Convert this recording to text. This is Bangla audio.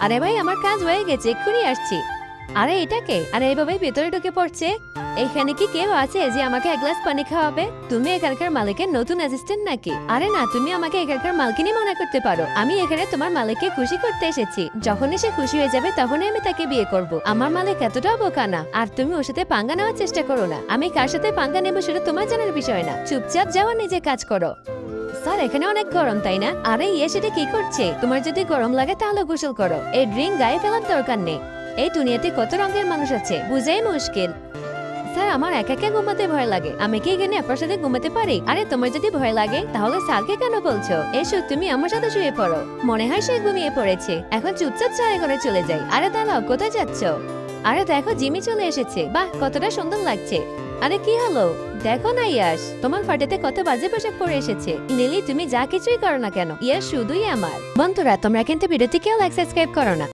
আরে ভাই আমার কাজ হয়ে গেছে, এক্ষুনি আসছি। আরে এটাকে, আরে এভাবে ভেতরে ঢুকে পড়ছে। এখানে কি কেউ আছে যে আমাকে এক গ্লাস পানি খাওয়াবে? তুমি এখানকার মালিকের নতুন অ্যাসিস্ট্যান্ট নাকি? আরে না, তুমি আমাকে এখানকার মালকিনই মনে করতে পারো। আমি এখানে তোমার মালিককে খুশি করতে এসেছি। যখনই সে খুশি হয়ে যাবে তখনই আমি তাকে বিয়ে করব। আমার মালিক এতটাও বোকা না। আর তুমি ওর সাথে পাঙ্গা নেওয়ার চেষ্টা করো না। আমি কার সাথে পাঙ্গা নেবো সেটা তোমার জানার বিষয় না। চুপচাপ যাওয়া, নিজে কাজ করো। স্যার এখানে অনেক গরম, তাই না? আরে ইয়ে সেটা কি করছে? তোমার যদি গরম লাগে তাহলে গোসল করো। এই ড্রিঙ্ক গায়ে ফেলার দরকার নেই। এই দুনিয়াতে কত রঙের মানুষ আছে, বুঝাই মুশকিল। স্যার আমার একা একা ঘুমাতে ভয় লাগে। আমি কি এখানে আপনার সাথে ঘুমাতে পারি? আরে তোমার যদি ভয় লাগে তাহলে স্যারকে কেন বলছো? এসো তুমি আমার সাথে শুয়ে পড়ো। মনে হয় সে ঘুমিয়ে পড়েছে। এখন চুপচাপ চায়ে করে চলে যাই। আরে দাঁড়াও, কোথায় যাচ্ছ? আরে দেখো জিমি চলে এসেছে। বাহ কতটা সুন্দর লাগছে। আরে কি হলো? দেখো না ইয়াশ, তোমার পার্টিতে কত বাজে পোশাক পরে এসেছে। লিলি তুমি যা কিছুই করো না কেন, ইয়াশ শুধুই আমার। বন্ধুরা তোমরা কিন্তু ভিডিওতে কেউ লাইক সাবস্ক্রাইব করো না।